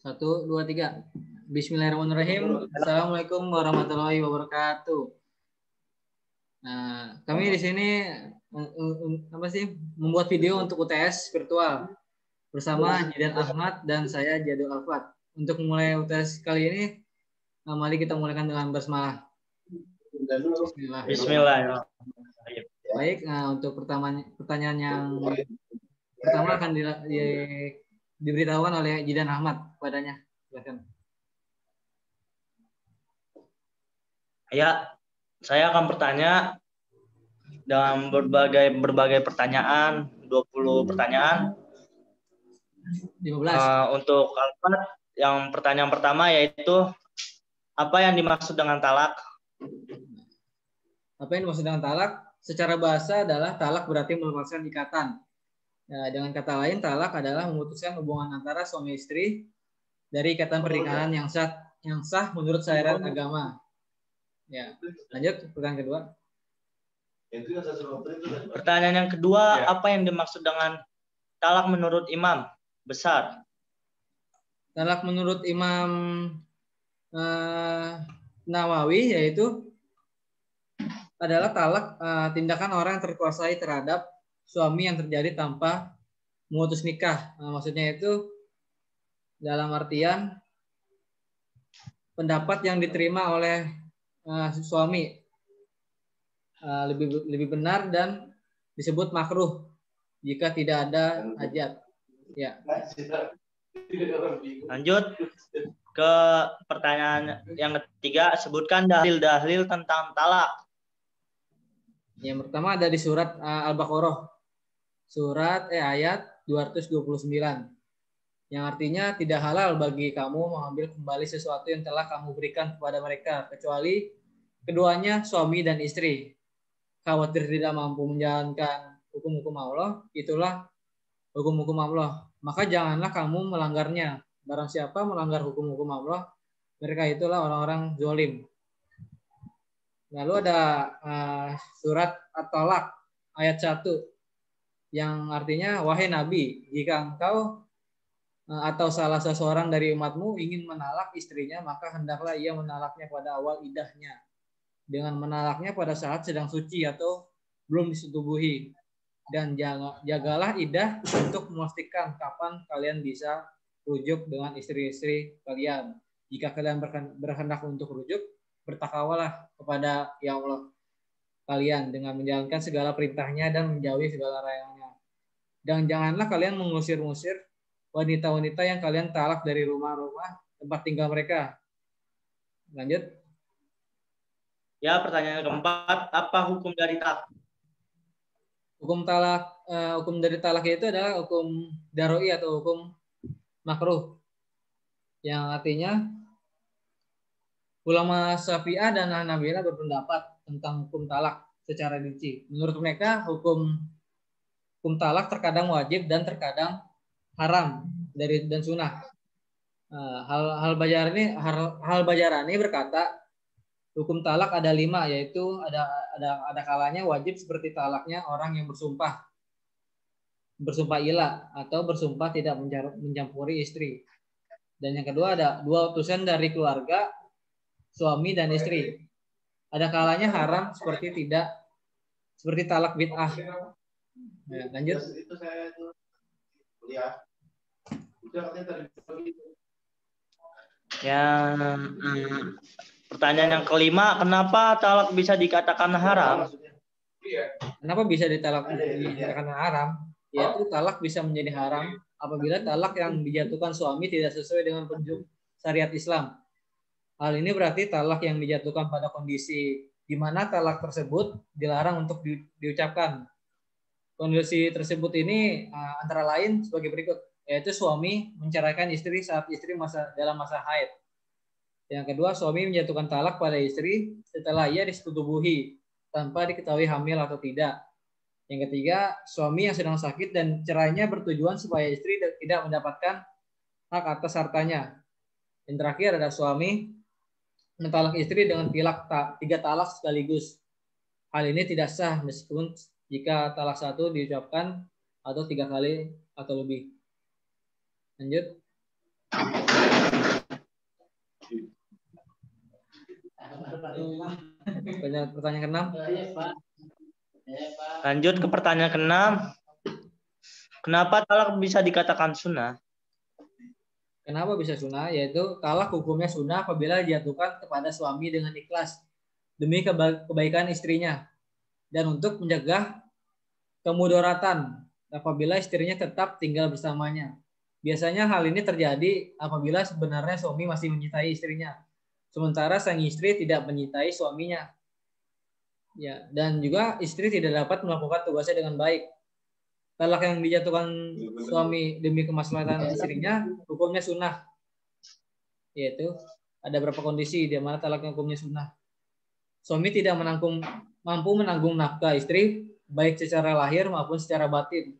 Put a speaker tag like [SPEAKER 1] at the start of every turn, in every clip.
[SPEAKER 1] 1, 2, 3. Bismillahirrahmanirrahim. Assalamualaikum warahmatullahi wabarakatuh. Nah, kami di sini membuat video untuk UTS virtual bersama Jidan Ahmad dan saya Jadul Alfat. Untuk mulai UTS kali ini, mari kita mulaikan dengan basmalah.
[SPEAKER 2] Bismillah.
[SPEAKER 1] Baik, untuk pertanyaan yang pertama akan diberitahukan oleh Jidan Ahmad padanya. Silakan.
[SPEAKER 2] Ya, saya akan bertanya dalam berbagai pertanyaan, 20 pertanyaan.
[SPEAKER 1] 15.
[SPEAKER 2] Untuk Alfat, yang pertanyaan pertama yaitu apa yang dimaksud dengan talak?
[SPEAKER 1] Apa yang dimaksud dengan talak? Secara bahasa adalah talak berarti melepaskan ikatan. Ya, dengan kata lain, talak adalah memutuskan hubungan antara suami istri dari ikatan pernikahan yang sah menurut syariat agama. Ya, lanjut pertanyaan kedua.
[SPEAKER 2] Pertanyaan yang kedua, apa yang dimaksud dengan talak menurut imam besar?
[SPEAKER 1] Talak menurut Imam Nawawi yaitu adalah talak tindakan orang yang terkuasai terhadap suami yang terjadi tanpa memutus nikah. Maksudnya itu dalam artian pendapat yang diterima oleh suami lebih benar dan disebut makruh jika tidak ada hajat. Ya.
[SPEAKER 2] Lanjut ke pertanyaan yang ketiga, sebutkan dalil-dalil tentang talak.
[SPEAKER 1] Yang pertama ada di surat Al-Baqarah, ayat 229, yang artinya tidak halal bagi kamu mengambil kembali sesuatu yang telah kamu berikan kepada mereka, kecuali keduanya suami dan istri. Khawatir tidak mampu menjalankan hukum-hukum Allah, itulah hukum-hukum Allah. Maka janganlah kamu melanggarnya. Barang siapa melanggar hukum-hukum Allah, mereka itulah orang-orang zalim. Lalu ada surat At-Talaq ayat 1 yang artinya, wahai Nabi, jika engkau atau salah seseorang dari umatmu ingin menalak istrinya, maka hendaklah ia menalaknya pada awal idahnya, dengan menalaknya pada saat sedang suci atau belum disetubuhi. Dan jagalah idah untuk memastikan kapan kalian bisa rujuk dengan istri-istri kalian. Jika kalian berkehendak untuk rujuk, bertakwalah kepada ya Allah kalian dengan menjalankan segala perintahnya dan menjauhi segala larangannya. Dan janganlah kalian mengusir-usir wanita-wanita yang kalian talak dari rumah-rumah tempat tinggal mereka. Lanjut.
[SPEAKER 2] Ya, pertanyaan keempat, apa hukum dari talak?
[SPEAKER 1] Hukum dari talak itu adalah hukum daroi atau hukum makruh, yang artinya ulama Syafi'ah dan Hanabilah berpendapat tentang hukum talak secara rinci. Menurut mereka hukum talak terkadang wajib dan terkadang haram dan sunnah. Hal Bajarani berkata hukum talak ada 5, yaitu ada kalanya wajib seperti talaknya orang yang bersumpah ilah atau bersumpah tidak mencampuri istri. Dan yang kedua ada 2 utusan dari keluarga suami dan istri. Ada kalanya haram seperti talak bid'ah. Nah, lanjut.
[SPEAKER 2] Pertanyaan yang kelima, kenapa talak bisa dikatakan haram?
[SPEAKER 1] Kenapa bisa dikatakan haram? Yaitu talak bisa menjadi haram apabila talak yang dijatuhkan suami tidak sesuai dengan petunjuk syariat Islam. Hal ini berarti talak yang dijatuhkan pada kondisi di mana talak tersebut dilarang untuk diucapkan. Kondisi tersebut ini antara lain sebagai berikut, yaitu suami menceraikan istri saat istri dalam masa haid. Yang kedua, suami menjatuhkan talak pada istri setelah ia disetubuhi tanpa diketahui hamil atau tidak. Yang ketiga, suami yang sedang sakit dan cerainya bertujuan supaya istri tidak mendapatkan hak atas hartanya. Yang terakhir ada suami mentalak istri dengan 3 talak sekaligus. Hal ini tidak sah meskipun jika talak 1 diucapkan atau 3 kali atau lebih. Lanjut. Pertanyaan ke-6.
[SPEAKER 2] Lanjut ke pertanyaan ke-6. Kenapa talak bisa dikatakan sunnah?
[SPEAKER 1] Kenapa bisa sunnah? Yaitu talak hukumnya sunnah apabila dijatuhkan kepada suami dengan ikhlas demi kebaikan istrinya dan untuk mencegah kemudaratan apabila istrinya tetap tinggal bersamanya. Biasanya hal ini terjadi apabila sebenarnya suami masih mencintai istrinya, sementara sang istri tidak mencintai suaminya. Ya, dan juga istri tidak dapat melakukan tugasnya dengan baik. Talak yang dijatuhkan suami demi kemaslahatan istrinya hukumnya sunnah. Yaitu ada beberapa kondisi di mana talaknya hukumnya sunnah. Suami tidak mampu menanggung nafkah istri baik secara lahir maupun secara batin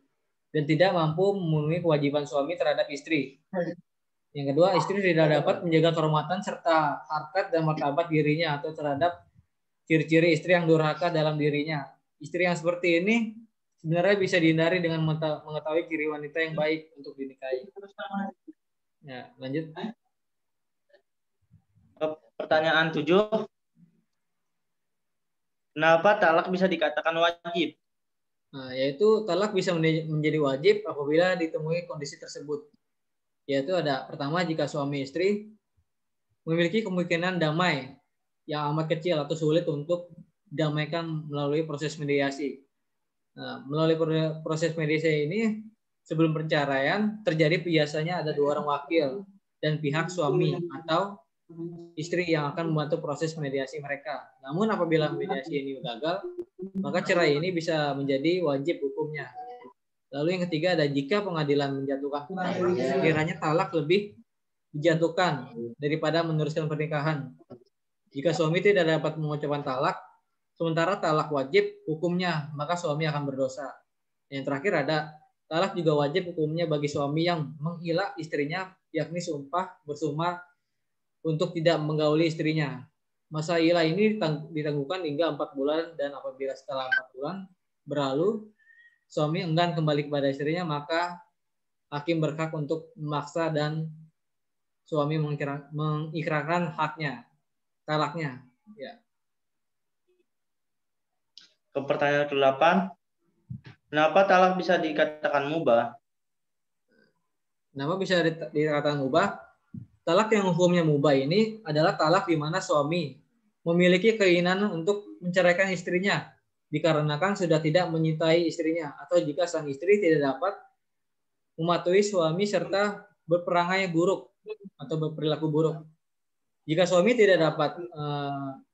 [SPEAKER 1] dan tidak mampu memenuhi kewajiban suami terhadap istri. Yang kedua, istri tidak dapat menjaga kehormatan serta harkat dan martabat dirinya atau terhadap ciri-ciri istri yang durhaka dalam dirinya. Istri yang seperti ini sebenarnya bisa dihindari dengan mengetahui ciri wanita yang baik untuk dinikahi. Ya, lanjut.
[SPEAKER 2] Pertanyaan 7. Kenapa talak bisa dikatakan wajib?
[SPEAKER 1] Nah, yaitu talak bisa menjadi wajib apabila ditemui kondisi tersebut. Yaitu ada pertama, jika suami istri memiliki kemungkinan damai yang amat kecil atau sulit untuk damaikan melalui proses mediasi. Nah, melalui proses mediasi ini sebelum perceraian terjadi biasanya ada 2 orang wakil dan pihak suami atau istri yang akan membantu proses mediasi mereka. Namun apabila mediasi ini gagal, maka cerai ini bisa menjadi wajib hukumnya. Lalu yang ketiga ada jika pengadilan menjatuhkan talak, sekiranya talak lebih dijatuhkan daripada meneruskan pernikahan. Jika suami tidak dapat mengucapkan talak, sementara talak wajib hukumnya, maka suami akan berdosa. Yang terakhir ada talak juga wajib hukumnya bagi suami yang menghila istrinya, yakni bersumpah untuk tidak menggauli istrinya. Masa ilah ini ditangguhkan hingga 4 bulan dan apabila setelah 4 bulan berlalu suami enggan kembali kepada istrinya, maka hakim berhak untuk memaksa dan suami mengikrarkan haknya, talaknya. Ya.
[SPEAKER 2] Ke pertanyaan ke-8. Kenapa talak bisa dikatakan mubah?
[SPEAKER 1] Kenapa bisa dikatakan mubah? Talak yang hukumnya mubah ini adalah talak di mana suami memiliki keinginan untuk menceraikan istrinya dikarenakan sudah tidak menyintai istrinya atau jika sang istri tidak dapat mematuhi suami serta berperangai buruk atau berperilaku buruk. Jika suami tidak dapat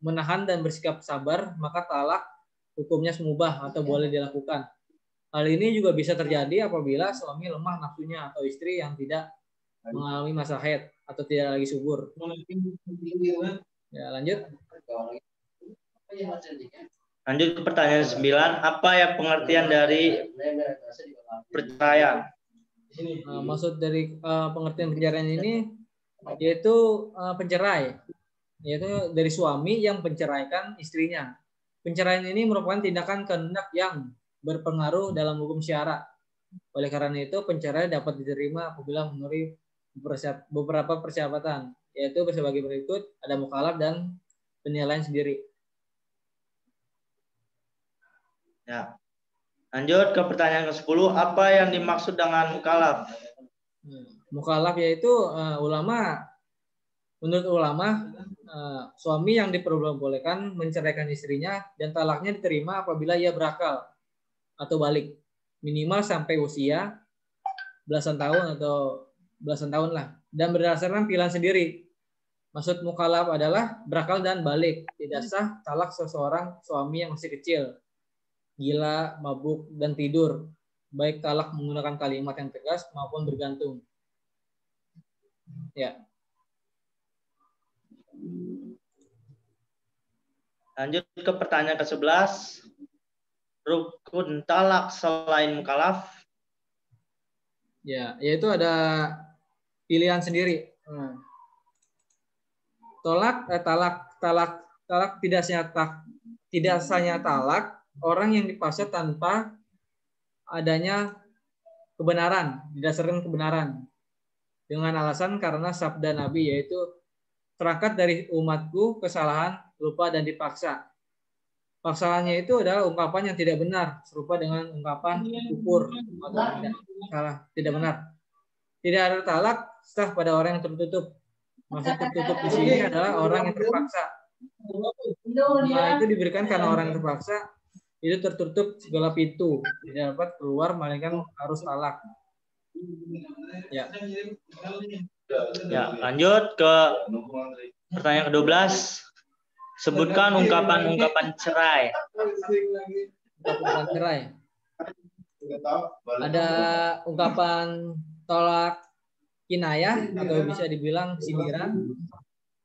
[SPEAKER 1] menahan dan bersikap sabar, maka talak hukumnya mubah atau boleh dilakukan. Hal ini juga bisa terjadi apabila suami lemah nafsunya atau istri yang tidak mengalami masa haid atau tidak lagi subur. Ya, lanjut.
[SPEAKER 2] Lanjut ke pertanyaan 9. Apa yang pengertian dari perceraian?
[SPEAKER 1] Maksud dari pengertian perceraian ini yaitu pencerai, yaitu dari suami yang menceraikan istrinya. Penceraian ini merupakan tindakan kehendak yang berpengaruh dalam hukum syara. Oleh karena itu, penceraian dapat diterima apabila memenuhi beberapa persyaratan, yaitu sebagai berikut, ada mukhalaf dan penilaian sendiri.
[SPEAKER 2] Ya. Lanjut ke pertanyaan ke-10. Apa yang dimaksud dengan mukhalaf?
[SPEAKER 1] Mukhalaf yaitu menurut ulama, suami yang diperbolehkan menceraikan istrinya dan talaknya diterima apabila ia berakal atau balik, minimal sampai usia belasan tahun lah, dan berdasarkan pilihan sendiri. Maksud mukhalaf adalah berakal dan balik, tidak sah talak seseorang suami yang masih kecil, gila, mabuk, dan tidur, baik talak menggunakan kalimat yang tegas maupun bergantung. Ya.
[SPEAKER 2] Lanjut ke pertanyaan ke-11. Rukun talak selain mukhalaf?
[SPEAKER 1] Ya, yaitu ada pilihan sendiri. Talak tidak sahnya talak orang yang dipasang tanpa adanya kebenaran, didasarkan kebenaran dengan alasan karena sabda Nabi, yaitu terangkat dari umatku kesalahan lupa, dan dipaksa. Paksaannya itu adalah ungkapan yang tidak benar, serupa dengan ungkapan kufur atau tidak benar. Tidak ada talak sah pada orang yang tertutup. Maksud tertutup di sini adalah orang yang terpaksa. Nah, itu diberikan karena orang yang terpaksa itu tertutup segala pintu, tidak dapat keluar melainkan harus talak. Ya.
[SPEAKER 2] Ya, lanjut ke pertanyaan ke-12. Sebutkan ungkapan-ungkapan cerai.
[SPEAKER 1] Ungkapan cerai. Ada ungkapan tolak kinayah atau bisa dibilang sindiran.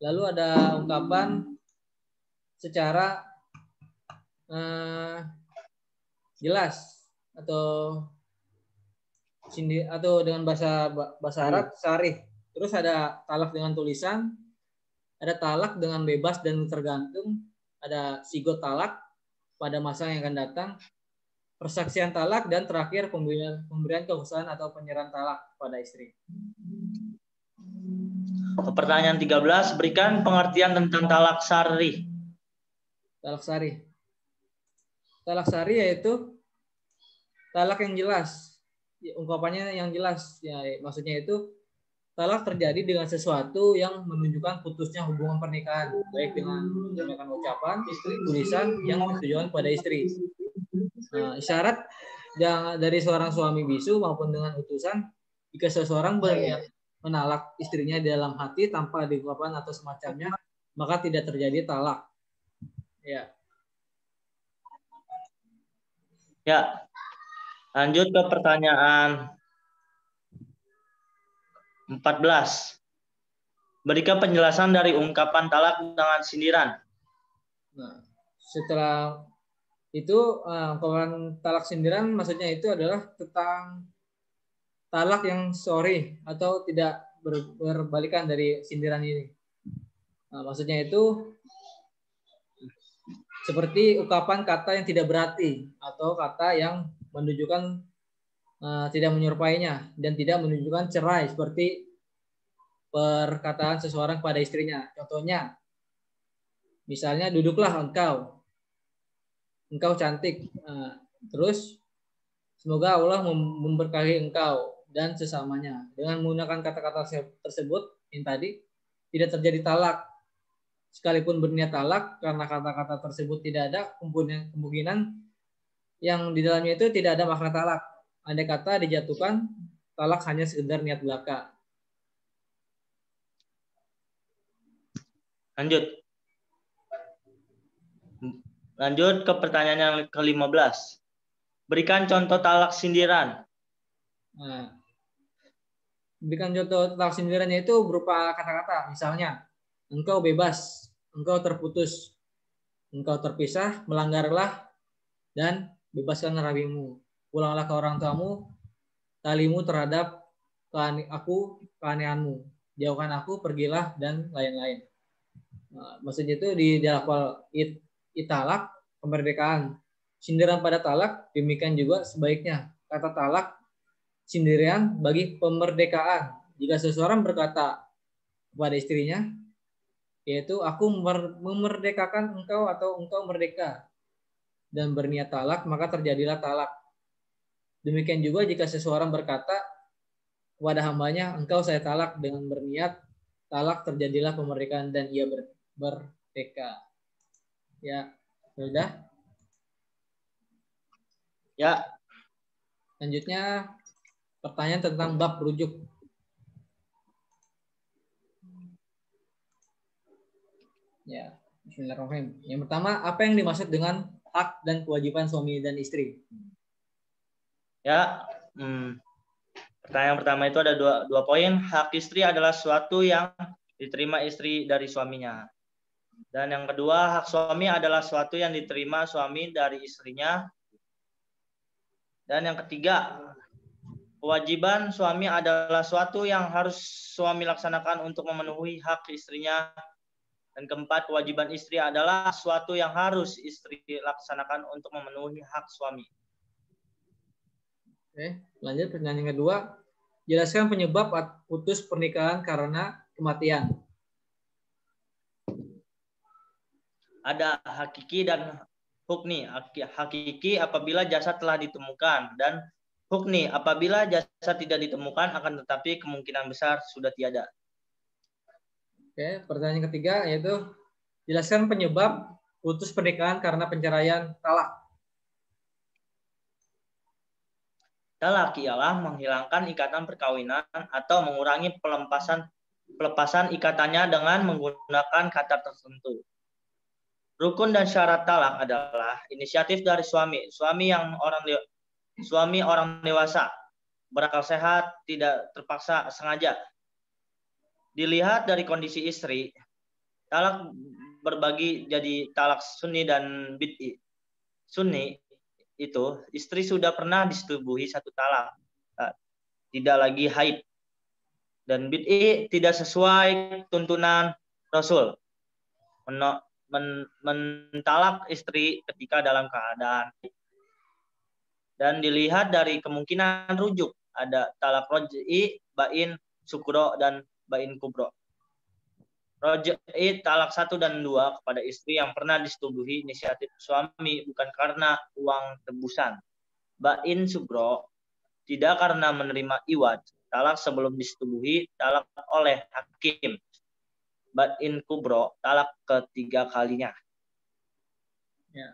[SPEAKER 1] Lalu ada ungkapan secara jelas atau dengan bahasa Arab sarih. Terus ada talak dengan tulisan, ada talak dengan bebas dan tergantung, ada sigot talak pada masa yang akan datang, persaksian talak, dan terakhir pemberian kekhususan atau penyerahan talak pada istri.
[SPEAKER 2] Pertanyaan 13, berikan pengertian tentang talak sari.
[SPEAKER 1] Talak sari. Talak sari yaitu talak yang jelas. Ungkapannya yang jelas. Ya, maksudnya itu talak terjadi dengan sesuatu yang menunjukkan putusnya hubungan pernikahan, baik dengan menggunakan ucapan, tulisan yang ditujukan pada istri. Nah, isyarat dari seorang suami bisu maupun dengan utusan, jika seseorang berniat menalak istrinya di dalam hati tanpa ada ungkapan atau semacamnya, maka tidak terjadi talak. Ya.
[SPEAKER 2] Ya. Lanjut ke pertanyaan 14. Berikan penjelasan dari ungkapan talak dengan sindiran.
[SPEAKER 1] Nah, setelah itu ungkapan talak sindiran maksudnya itu adalah tentang talak yang sorry atau tidak berbalikan dari sindiran ini. Nah, maksudnya itu seperti ungkapan kata yang tidak berarti atau kata yang menunjukkan tidak menyerupainya dan tidak menunjukkan cerai, seperti perkataan seseorang pada istrinya. Contohnya, misalnya duduklah engkau cantik. Terus semoga Allah memberkahi engkau dan sesamanya. Dengan menggunakan kata-kata tersebut yang tadi tidak terjadi talak. Sekalipun berniat talak, karena kata-kata tersebut tidak ada kemungkinan yang di dalamnya itu tidak ada makna talak. Andai kata dijatuhkan, talak hanya sekedar niat belaka.
[SPEAKER 2] Lanjut ke pertanyaan yang ke-15. Berikan contoh talak sindiran.
[SPEAKER 1] Nah, berikan contoh talak sindirannya itu berupa kata-kata. Misalnya, engkau bebas, engkau terputus, engkau terpisah, melanggarlah, dan bebaskan rabimu. Pulanglah ke orang tuamu, talimu terhadap keanehanmu. Jauhkan aku, pergilah, dan lain-lain. Nah, maksudnya itu di lafal italak, kemerdekaan. Sindiran pada talak, demikian juga sebaiknya. Kata talak, sindiran bagi pemerdekaan. Jika seseorang berkata kepada istrinya, yaitu aku memerdekakan engkau atau engkau merdeka, dan berniat talak, maka terjadilah talak. Demikian juga jika seseorang berkata kepada hambanya, engkau saya talak, dengan berniat talak, terjadilah pemerdekaan dan ia merdeka. Ya, sudah.
[SPEAKER 2] Ya.
[SPEAKER 1] Selanjutnya pertanyaan tentang bab rujuk. Ya, bismillahirrahmanirrahim. Yang pertama, apa yang dimaksud dengan hak dan kewajiban suami dan istri?
[SPEAKER 2] Ya, pertanyaan pertama itu ada dua poin. Hak istri adalah sesuatu yang diterima istri dari suaminya. Dan yang kedua, hak suami adalah sesuatu yang diterima suami dari istrinya. Dan yang ketiga, kewajiban suami adalah sesuatu yang harus suami laksanakan untuk memenuhi hak istrinya. Dan keempat, kewajiban istri adalah sesuatu yang harus istri laksanakan untuk memenuhi hak suami.
[SPEAKER 1] Oke, lanjut pertanyaan yang kedua. Jelaskan penyebab putus pernikahan karena kematian.
[SPEAKER 2] Ada hakiki dan hukni. Hakiki apabila jasad telah ditemukan, dan hukni apabila jasad tidak ditemukan akan tetapi kemungkinan besar sudah tiada.
[SPEAKER 1] Oke, pertanyaan ketiga yaitu jelaskan penyebab putus pernikahan karena penceraian talak.
[SPEAKER 2] Talak ialah menghilangkan ikatan perkawinan atau mengurangi pelepasan ikatannya dengan menggunakan kata tertentu. Rukun dan syarat talak adalah inisiatif dari suami orang dewasa, berakal sehat, tidak terpaksa sengaja. Dilihat dari kondisi istri, talak berbagi jadi talak sunni dan bid'i. Sunni itu istri sudah pernah disetubuhi satu talak, tidak lagi haid, dan bid'i tidak sesuai tuntunan Rasul, mentalak istri ketika dalam keadaan, dan dilihat dari kemungkinan rujuk, ada talak roj'i, bain sukro, dan bain kubro. Roj'i talak 1 dan 2 kepada istri yang pernah disetubuhi inisiatif suami bukan karena uang tebusan. Bain sugro tidak karena menerima iwad, talak sebelum disetubuhi, talak oleh hakim. Bain kubro talak ketiga kalinya.
[SPEAKER 1] Ya.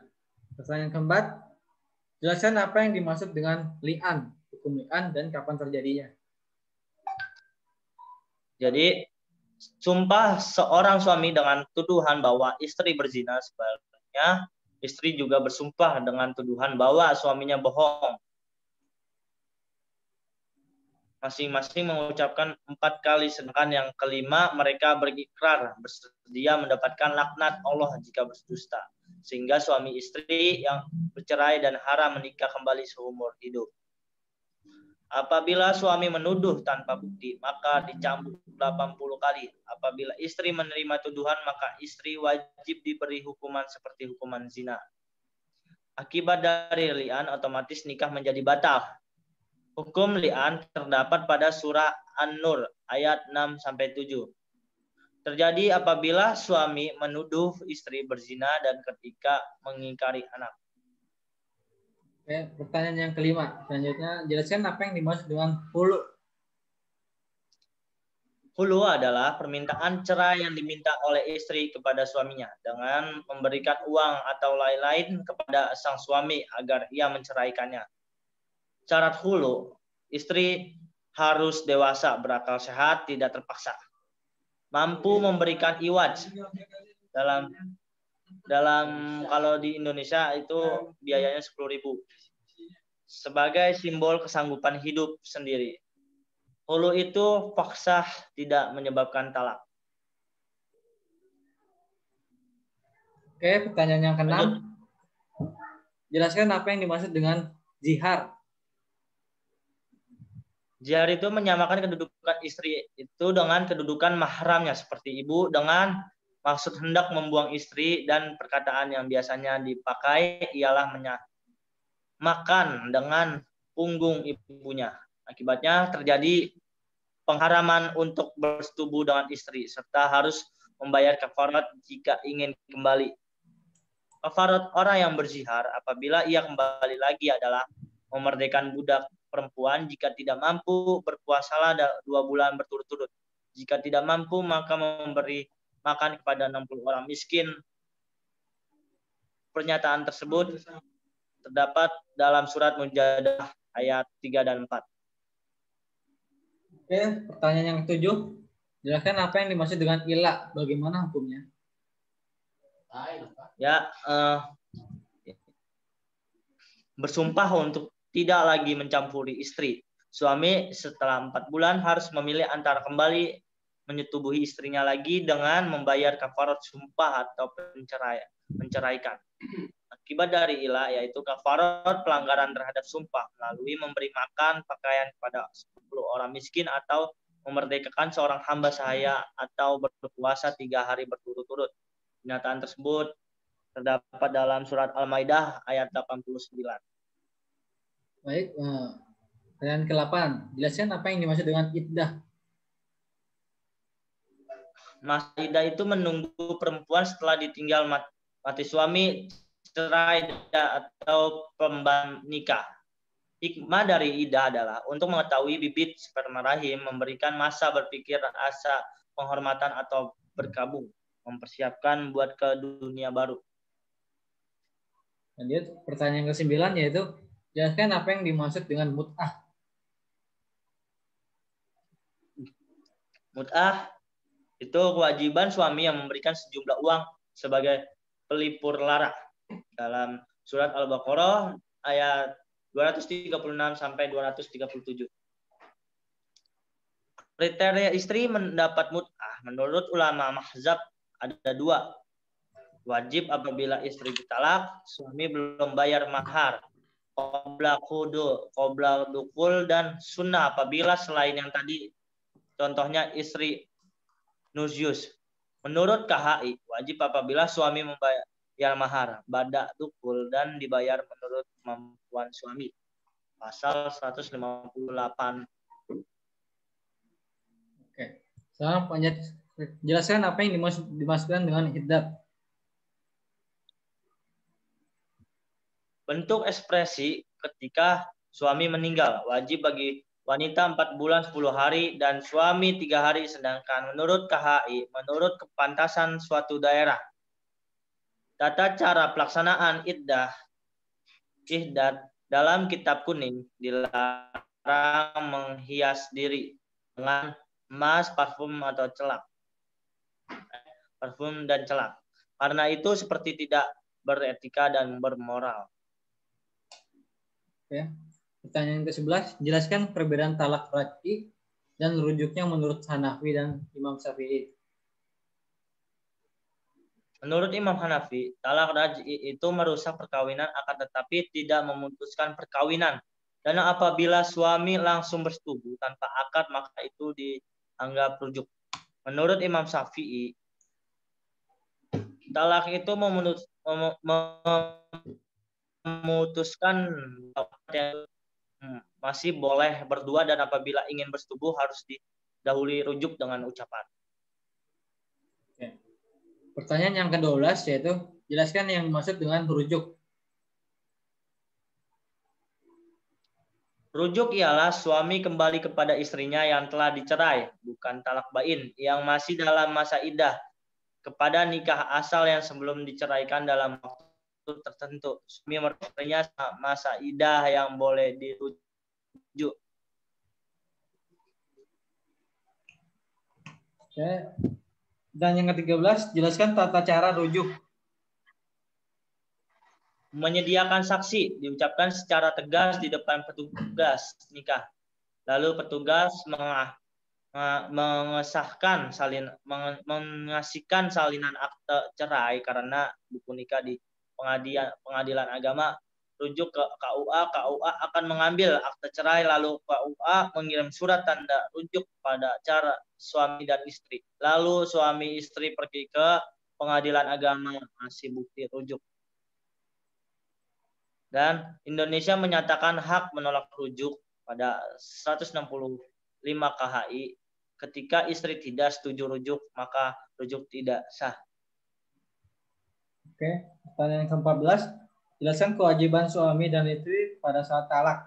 [SPEAKER 1] Pertanyaan keempat, jelaskan apa yang dimaksud dengan li'an, hukum li'an, dan kapan terjadinya.
[SPEAKER 2] Jadi sumpah seorang suami dengan tuduhan bahwa istri berzina, sebaliknya istri juga bersumpah dengan tuduhan bahwa suaminya bohong. Masing-masing mengucapkan 4 kali, sedangkan yang kelima mereka berikrar bersedia mendapatkan laknat Allah jika berdusta, sehingga suami istri yang bercerai dan haram menikah kembali seumur hidup. Apabila suami menuduh tanpa bukti, maka dicambuk 80 kali. Apabila istri menerima tuduhan, maka istri wajib diberi hukuman seperti hukuman zina. Akibat dari li'an, otomatis nikah menjadi batal. Hukum li'an terdapat pada surah An-Nur ayat 6-7. Terjadi apabila suami menuduh istri berzina dan ketika mengingkari anak.
[SPEAKER 1] Oke, pertanyaan yang kelima. Selanjutnya, jelaskan apa yang dimaksud dengan hulu.
[SPEAKER 2] Hulu adalah permintaan cerai yang diminta oleh istri kepada suaminya dengan memberikan uang atau lain-lain kepada sang suami agar ia menceraikannya. Syarat hulu, istri harus dewasa, berakal sehat, tidak terpaksa, mampu memberikan iwad. Dalam kalau di Indonesia itu biayanya 10.000 sebagai simbol kesanggupan hidup sendiri. Hulu itu faksah, tidak menyebabkan talak.
[SPEAKER 1] Oke, pertanyaan yang keenam. Jelaskan apa yang dimaksud dengan zihar.
[SPEAKER 2] Zihar itu menyamakan kedudukan istri itu dengan kedudukan mahramnya seperti ibu, dengan maksud hendak membuang istri, dan perkataan yang biasanya dipakai ialah makan dengan punggung ibunya. Akibatnya terjadi pengharaman untuk bersetubuh dengan istri serta harus membayar kafarat jika ingin kembali. Kafarat orang yang berzihar apabila ia kembali lagi adalah memerdekakan budak perempuan jika tidak mampu, berpuasalah 2 bulan berturut-turut. Jika tidak mampu, maka memberi makan kepada 60 orang miskin. Pernyataan tersebut terdapat dalam surat Mujadalah ayat 3 dan 4.
[SPEAKER 1] Oke, pertanyaan yang ketujuh. Jelaskan apa yang dimaksud dengan ilah, bagaimana hukumnya?
[SPEAKER 2] Ya, bersumpah untuk tidak lagi mencampuri istri. Suami setelah 4 bulan harus memilih antara kembali menyetubuhi istrinya lagi dengan membayar kafarat sumpah atau menceraikan. Akibat dari ilah yaitu kafarat pelanggaran terhadap sumpah melalui memberi makan pakaian kepada 10 orang miskin atau memerdekakan seorang hamba sahaya atau berpuasa 3 hari berturut-turut. Pernyataan tersebut terdapat dalam surat Al-Maidah ayat 89.
[SPEAKER 1] Baik, pertanyaan ke-8. Jelaskan apa yang dimaksud dengan iddah.
[SPEAKER 2] Masa iddah itu menunggu perempuan setelah ditinggal mati suami, cerai atau pembatal nikah. Hikmah dari iddah adalah untuk mengetahui bibit sperma rahim, memberikan masa berpikir, asa penghormatan atau berkabung, mempersiapkan buat ke dunia baru.
[SPEAKER 1] Lanjut, pertanyaan ke-9 yaitu jelaskan apa yang dimaksud dengan mut'ah.
[SPEAKER 2] Mut'ah itu kewajiban suami yang memberikan sejumlah uang sebagai pelipur lara. Dalam surat Al-Baqarah ayat 236 sampai 237. Kriteria istri mendapat mut'ah menurut ulama mazhab ada 2. Wajib apabila istri ditalak, suami belum bayar mahar. Qobla dukul, dan sunnah apabila selain yang tadi, contohnya istri nusyus. Menurut KHI, wajib apabila suami membayar mahar, badak dukul, dan dibayar menurut kemampuan suami. Pasal 158.
[SPEAKER 1] Oke. Sekarang jelaskan apa yang dimaksudkan dengan iddah.
[SPEAKER 2] Bentuk ekspresi ketika suami meninggal. Wajib bagi wanita 4 bulan 10 hari dan suami 3 hari. Sedangkan menurut KHI, menurut kepantasan suatu daerah, tata cara pelaksanaan iddah dalam kitab kuning dilarang menghias diri dengan emas, parfum atau celak. Parfum dan celak. Karena itu seperti tidak beretika dan bermoral.
[SPEAKER 1] Ya. Pertanyaan ke-11, jelaskan perbedaan talak raj'i dan rujuknya menurut Hanafi dan Imam Syafi'i.
[SPEAKER 2] Menurut Imam Hanafi, talak raj'i itu merusak perkawinan akan tetapi tidak memutuskan perkawinan. Dan apabila suami langsung bersetubuh tanpa akad, maka itu dianggap rujuk. Menurut Imam Syafi'i, talak itu memutuskan yang masih boleh berdua dan apabila ingin bersetubuh harus didahului rujuk dengan ucapan.
[SPEAKER 1] Oke. Pertanyaan yang ke-12 yaitu jelaskan yang dimaksud dengan rujuk.
[SPEAKER 2] Rujuk ialah suami kembali kepada istrinya yang telah dicerai, bukan talak bain, yang masih dalam masa iddah, kepada nikah asal yang sebelum diceraikan dalam waktu tertentu. Suami mertuanya masa iddah yang boleh dirujuk.
[SPEAKER 1] Oke. Dan yang ke-13, jelaskan tata cara rujuk.
[SPEAKER 2] Menyediakan saksi, diucapkan secara tegas di depan petugas nikah. Lalu petugas mengesahkan mengasihkan salinan akte cerai karena buku nikah di pengadilan agama. Rujuk ke KUA, KUA akan mengambil akte cerai, lalu KUA mengirim surat tanda rujuk pada cara suami dan istri. Lalu suami istri pergi ke pengadilan agama masih bukti rujuk. Dan Indonesia menyatakan hak menolak rujuk pada 165 KHI. Ketika istri tidak setuju rujuk, maka rujuk tidak sah.
[SPEAKER 1] Oke, pertanyaan ke-14, jelaskan kewajiban suami dan istri pada saat talak.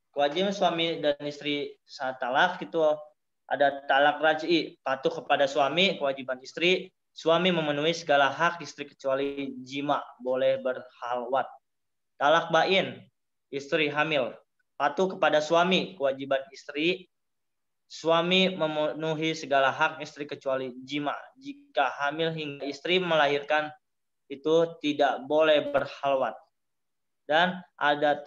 [SPEAKER 2] Kewajiban suami dan istri saat talak itu ada talak raj'i, patuh kepada suami, kewajiban istri, suami memenuhi segala hak istri kecuali jima, boleh berhalwat. Talak bain, istri hamil, patuh kepada suami, kewajiban istri, suami memenuhi segala hak istri kecuali jima. Jika hamil hingga istri melahirkan itu tidak boleh berhalwat. Dan ada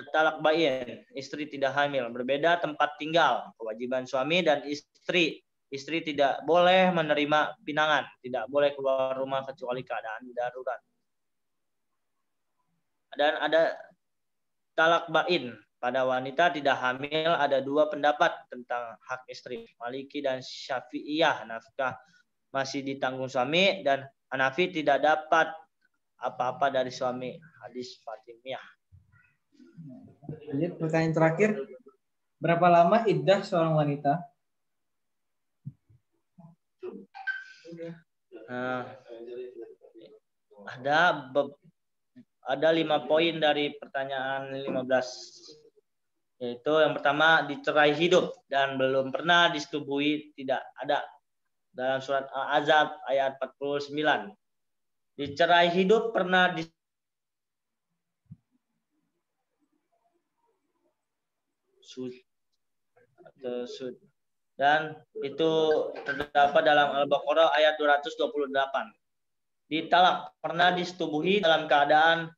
[SPEAKER 2] talak bain, istri tidak hamil, berbeda tempat tinggal, kewajiban suami dan istri. Istri tidak boleh menerima pinangan, tidak boleh keluar rumah kecuali keadaan darurat. Dan ada talak bain, pada wanita tidak hamil ada 2 pendapat tentang hak istri, Maliki dan Syafi'iyah. Nafkah masih ditanggung suami dan Hanafi tidak dapat apa-apa dari suami, hadis Fatimiyah.
[SPEAKER 1] Lanjut, pertanyaan terakhir, berapa lama iddah seorang wanita?
[SPEAKER 2] Nah, ada 5 poin dari pertanyaan 15. Yaitu yang pertama, dicerai hidup dan belum pernah disetubuhi, tidak ada dalam surat Al-Ahzab ayat 49. Dicerai hidup pernah dan itu terdapat dalam Al-Baqarah ayat 228. Ditalak pernah disetubuhi dalam keadaan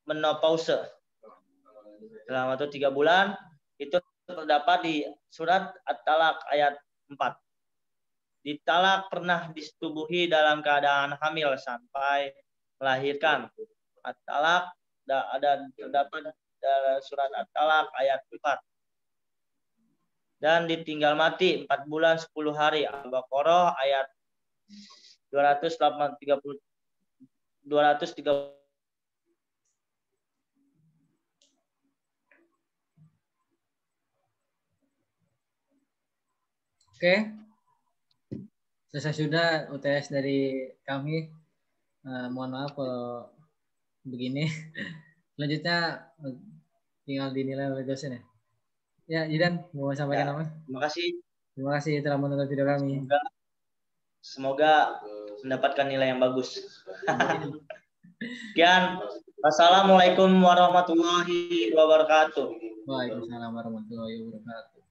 [SPEAKER 2] menopause selama 3 bulan, itu terdapat di surat At-Talaq ayat 4. Ditalak pernah disetubuhi dalam keadaan hamil sampai melahirkan. At-Talaq terdapat dalam surat At-Talaq ayat 4. Dan ditinggal mati 4 bulan 10 hari, Al-Baqarah ayat 230.
[SPEAKER 1] Oke, selesai sudah UTS dari kami. Mohon maaf kalau begini. Selanjutnya tinggal dinilai oleh dosen ya. Ya, Jidan mau sampaikan apa?
[SPEAKER 2] Terima kasih.
[SPEAKER 1] Terima kasih telah menonton video kami.
[SPEAKER 2] Semoga mendapatkan nilai yang bagus. Sekian. Wassalamualaikum warahmatullahi wabarakatuh.
[SPEAKER 1] Waalaikumsalam warahmatullahi wabarakatuh.